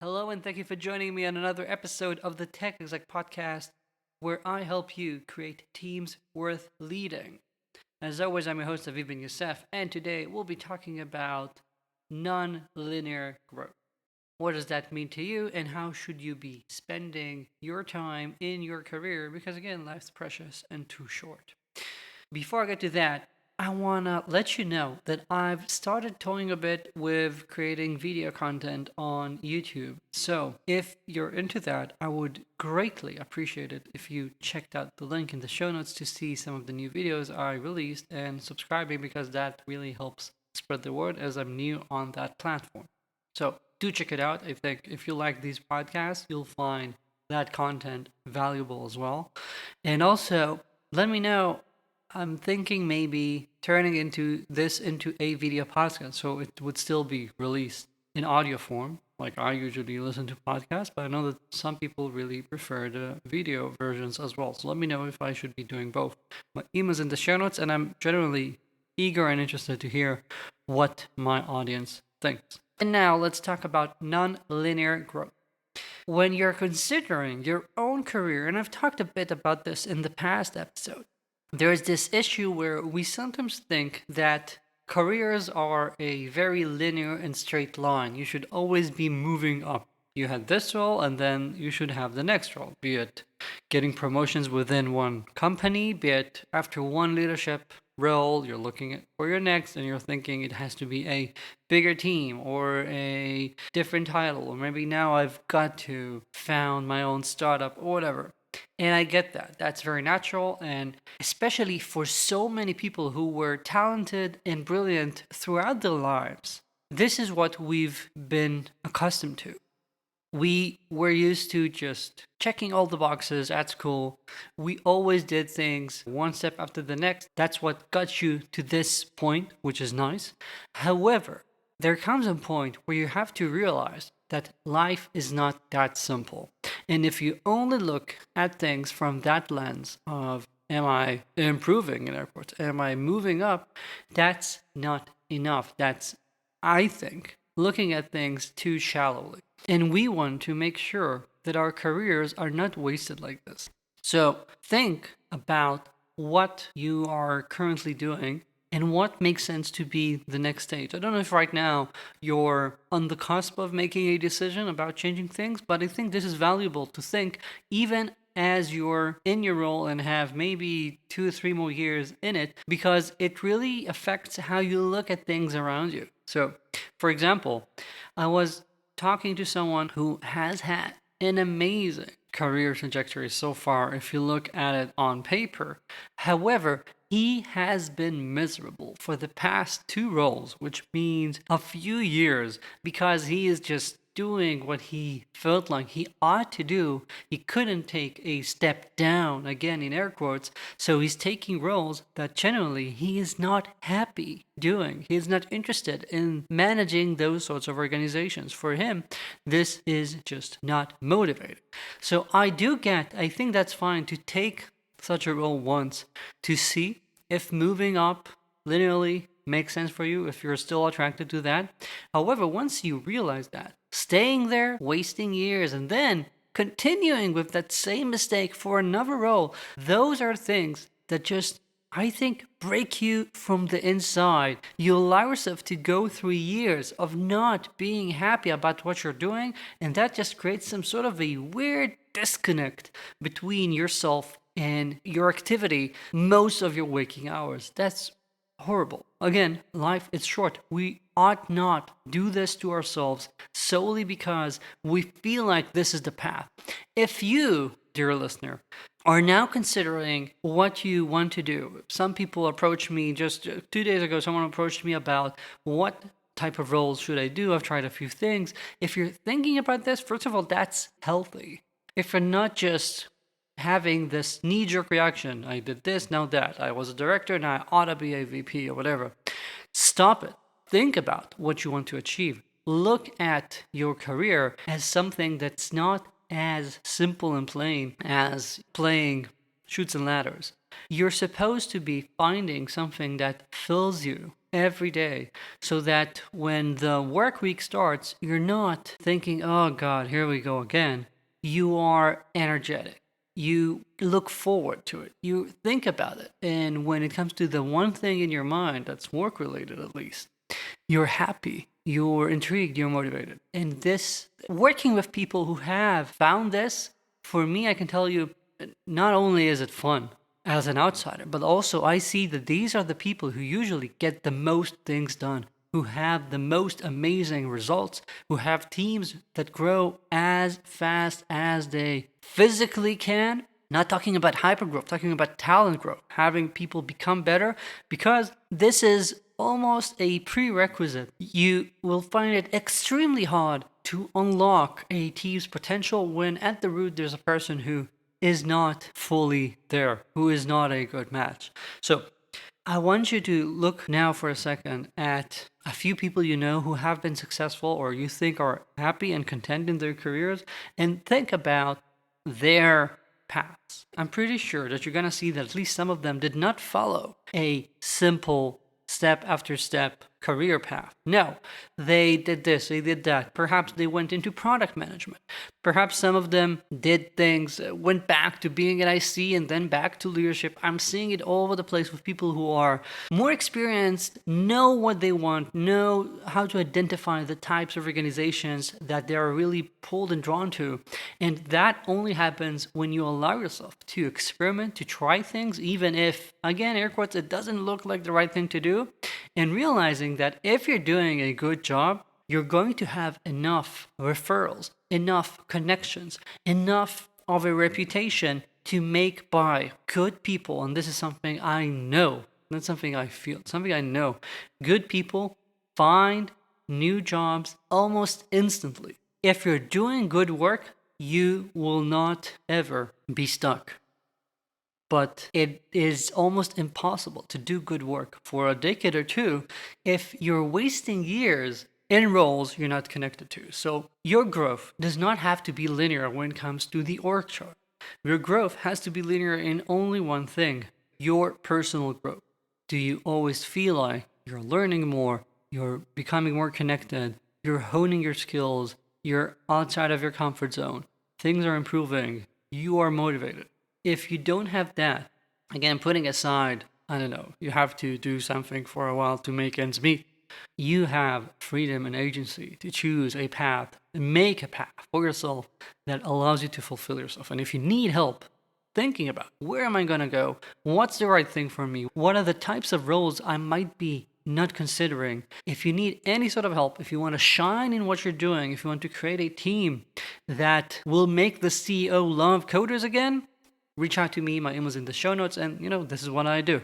Hello, and thank you for joining me on another episode of the Tech Exec podcast, where I help you create teams worth leading. As always, I'm your host, Aviv Ben-Yosef, and today we'll be talking about non-linear growth. What does that mean to you, and how should you be spending your time in your career? Because again, life's precious and too short. Before I get to that, I want to let you know that I've started toying a bit with creating video content on YouTube. So if you're into that, I would greatly appreciate it if you checked out the link in the show notes to see some of the new videos I released and subscribing, because that really helps spread the word as I'm new on that platform. So do check it out. I think if you like these podcasts, you'll find that content valuable as well. And also, let me know. I'm thinking maybe turning into a video podcast, so it would still be released in audio form. Like I usually listen to podcasts, but I know that some people really prefer the video versions as well. So let me know if I should be doing both. My email's in the show notes, and I'm generally eager and interested to hear what my audience thinks. And now let's talk about non-linear growth. When you're considering your own career, and I've talked a bit about this in the past episode, there's this issue where we sometimes think that careers are a very linear and straight line. You should always be moving up. You had this role, and then you should have the next role, be it getting promotions within one company, be it after one leadership role, you're looking at for your next, and you're thinking it has to be a bigger team or a different title, or maybe now I've got to found my own startup or whatever. And I get that. That's very natural. And especially for so many people who were talented and brilliant throughout their lives, this is what we've been accustomed to. We were used to just checking all the boxes at school. We always did things one step after the next. That's what got you to this point, which is nice. However, there comes a point where you have to realize that life is not that simple. And if you only look at things from that lens of, am I improving in airports? Am I moving up? That's not enough. That's, I think, looking at things too shallowly. And we want to make sure that our careers are not wasted like this. So think about what you are currently doing and what makes sense to be the next stage. I don't know if right now you're on the cusp of making a decision about changing things, but I think this is valuable to think even as you're in your role and have maybe 2 or 3 more years in it, because it really affects how you look at things around you. So, for example, I was talking to someone who has had an amazing career trajectory so far if you look at it on paper. However, he has been miserable for the past 2 roles, which means a few years, because he is just doing what he felt like he ought to do. He couldn't take a step down, again in air quotes, so he's taking roles that generally he is not happy doing. He is not interested in managing those sorts of organizations. For him, this is just not motivating. So I think that's fine to take such a role once to see if moving up linearly makes sense for you, if you're still attracted to that. However, once you realize that, staying there, wasting years, and then continuing with that same mistake for another role, those are things that just, I think, break you from the inside. You allow yourself to go through years of not being happy about what you're doing, and that just creates some sort of a weird disconnect between yourself and your activity most of your waking hours. That's horrible. Again, life is short. We ought not do this to ourselves solely because we feel like this is the path. If you, dear listener, are now considering what you want to do, some people approached me just 2 days ago. Someone approached me about what type of roles should I do. I've tried a few things. If you're thinking about this, first of all, that's healthy. If you're not just having this knee-jerk reaction, I did this, now that, I was a director, now I ought to be a VP or whatever. Stop it. Think about what you want to achieve. Look at your career as something that's not as simple and plain as playing Chutes and Ladders. You're supposed to be finding something that fills you, every day so that when the work week starts, you're not thinking, oh God, here we go again. You are energetic. You look forward to it. You think about it. And when it comes to the one thing in your mind that's work related, at least, you're happy, you're intrigued, you're motivated. And this, working with people who have found this, for me, I can tell you, not only is it fun as an outsider, but also I see that these are the people who usually get the most things done, who have the most amazing results, who have teams that grow as fast as they physically can. Not talking about hypergrowth, talking about talent growth, having people become better, because this is almost a prerequisite. You will find it extremely hard to unlock a team's potential when at the root there's a person who is not fully there, who is not a good match. So I want you to look now for a second at a few people you know who have been successful or you think are happy and content in their careers, and think about their paths. I'm pretty sure that you're going to see that at least some of them did not follow a simple step after step career path. No, they did this, they did that. Perhaps they went into product management. Perhaps some of them did things, went back to being an IC and then back to leadership. I'm seeing it all over the place with people who are more experienced, know what they want, know how to identify the types of organizations that they are really pulled and drawn to. And that only happens when you allow yourself to experiment, to try things, even if, again, air quotes, it doesn't look like the right thing to do, and realizing that if you're doing a good job, you're going to have enough referrals, enough connections, enough of a reputation to make by good people. And this is something I know, not something I feel, something I know. Good people find new jobs almost instantly. If you're doing good work, you will not ever be stuck. But it is almost impossible to do good work for a decade or two if you're wasting years in roles you're not connected to. So your growth does not have to be linear when it comes to the org chart. Your growth has to be linear in only one thing: your personal growth. Do you always feel like you're learning more, you're becoming more connected, you're honing your skills, you're outside of your comfort zone, things are improving, you are motivated? If you don't have that, again, putting aside, I don't know, you have to do something for a while to make ends meet, you have freedom and agency to choose a path, make a path for yourself that allows you to fulfill yourself. And if you need help thinking about where am I going to go, what's the right thing for me, what are the types of roles I might be not considering, if you need any sort of help, if you want to shine in what you're doing, if you want to create a team that will make the CEO love coders again, reach out to me. My email's in the show notes, and this is what I do.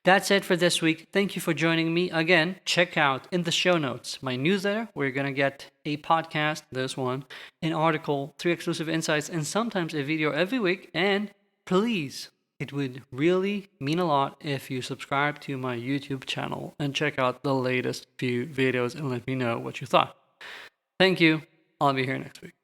That's it for this week. Thank you for joining me. Again, check out in the show notes my newsletter, where you're going to get a podcast, this one, an article, 3 exclusive insights, and sometimes a video every week. And please, it would really mean a lot if you subscribe to my YouTube channel and check out the latest few videos and let me know what you thought. Thank you. I'll be here next week.